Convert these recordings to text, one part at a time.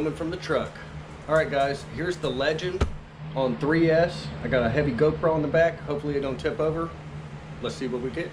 filming from the truck. Alright guys, here's the Legend on 3'S. I got a heavy GoPro on the back. Hopefully it don't tip over. Let's see what we get.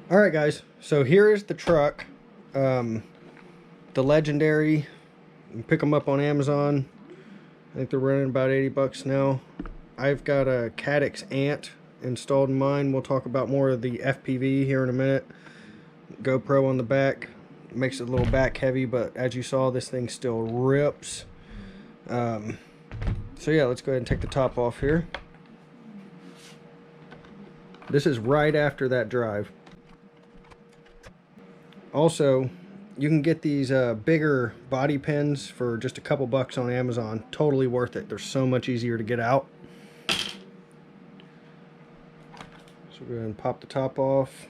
Alright guys, so here is the truck, the Legendary. You can pick them up on Amazon. I think they're running about 80 bucks now. I've got a Caddx Ant installed in mine. We'll talk about more of the FPV here in a minute. GoPro on the back makes it a little back heavy, but as you saw, this thing still rips. So yeah, let's go ahead and take the top off here. This is right after that drive. Also, you can get these bigger body pins for just a couple bucks on Amazon. Totally worth it. They're so much easier to get out. So go ahead and pop the top off.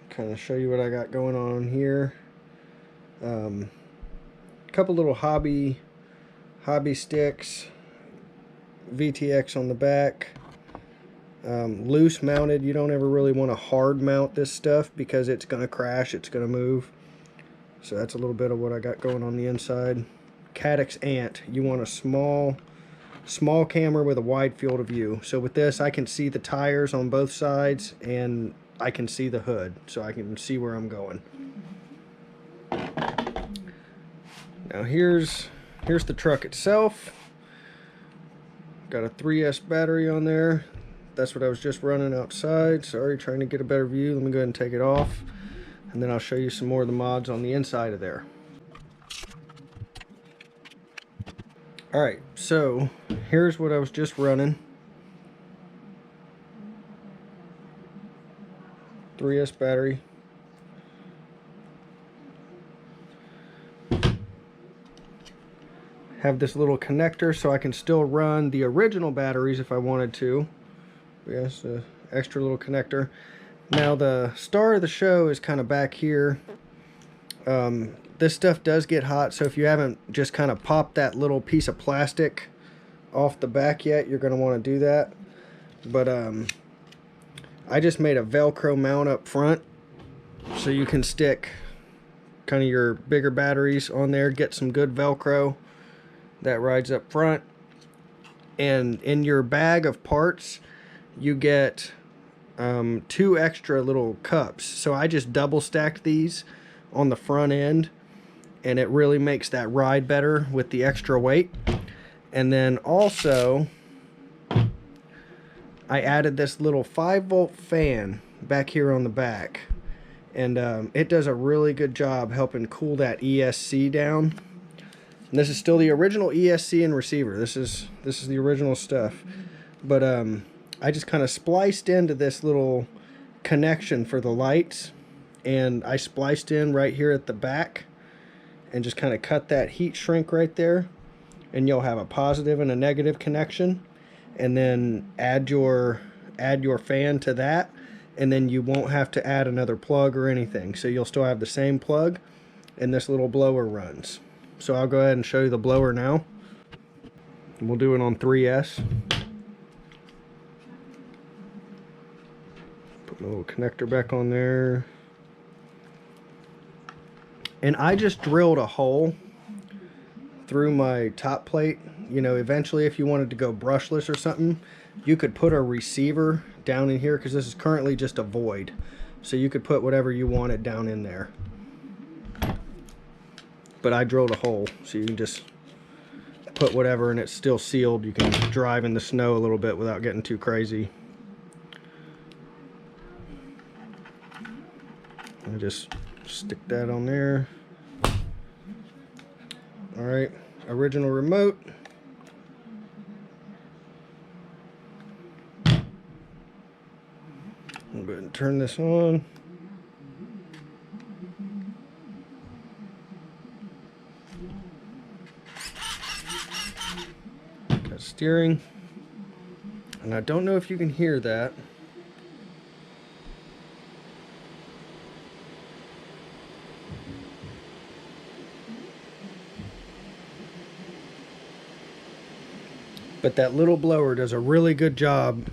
Kind of show you what I got going on here. A couple little hobby sticks. VTX on the back. Loose mounted. You don't ever really want to hard mount this stuff because it's going to crash, it's going to move. So that's a little bit of what I got going on the inside. Caddx Ant. You want a small camera with a wide field of view. So with this, I can see the tires on both sides and I can see the hood, so I can see where I'm going. Now here's the truck itself. Got a 3'S battery on there. That's what I was just running outside. Sorry, trying to get a better view. Let me go ahead and take it off, and then I'll show you some more of the mods on the inside of there. Alright, so here's what I was just running. 3'S battery. Have this little connector so I can still run the original batteries if I wanted to. Yes, the extra little connector. Now the star of the show is kind of back here. This stuff does get hot, so if you haven't just kind of popped that little piece of plastic off the back yet, you're going to want to do that. But I just made a Velcro mount up front so you can stick kind of your bigger batteries on there, get some good Velcro that rides up front. And in your bag of parts, you get 2 extra little cups. So I just double stacked these on the front end, and it really makes that ride better with the extra weight. And then also I added this little 5-volt fan back here on the back, and it does a really good job helping cool that ESC down. And this is still the original ESC and receiver. This is the original stuff, but I just kind of spliced into this little connection for the lights, and I spliced in right here at the back and just kind of cut that heat shrink right there, and you'll have a positive and a negative connection. And then add your fan to that, and then you won't have to add another plug or anything. So you'll still have the same plug, and this little blower runs. So I'll go ahead and show you the blower now. We'll do it on 3'S. Put my little connector back on there. And I just drilled a hole through my top plate. You know, eventually if you wanted to go brushless or something, you could put a receiver down in here, because this is currently just a void. So you could put whatever you wanted down in there. But I drilled a hole, so you can just put whatever and it's still sealed. You can drive in the snow a little bit without getting too crazy. I just stick that on there. Alright, original remote. I'll go ahead and turn this on. Got steering. And I don't know if you can hear that. But that little blower does a really good job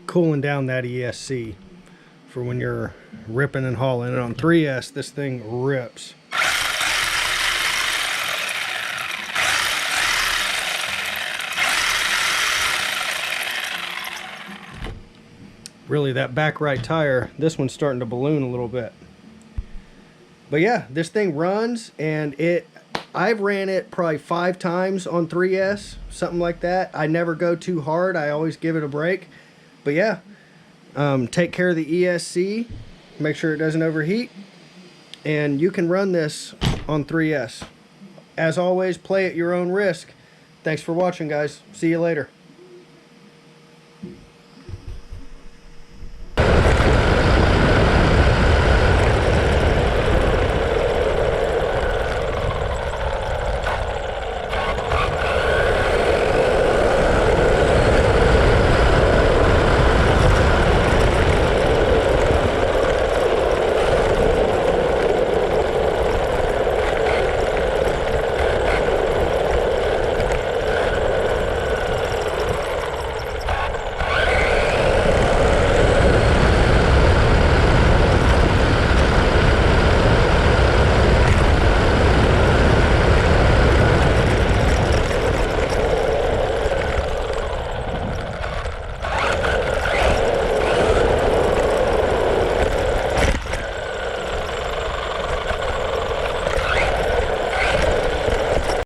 cooling down that ESC for when you're ripping and hauling. And on 3'S, this thing rips. Really, that back right tire, this one's starting to balloon a little bit. But yeah, this thing runs, and I've ran it probably 5 times on 3'S, something like that. I never go too hard. I always give it a break. But yeah, take care of the ESC. Make sure it doesn't overheat. And you can run this on 3'S. As always, play at your own risk. Thanks for watching, guys. See you later.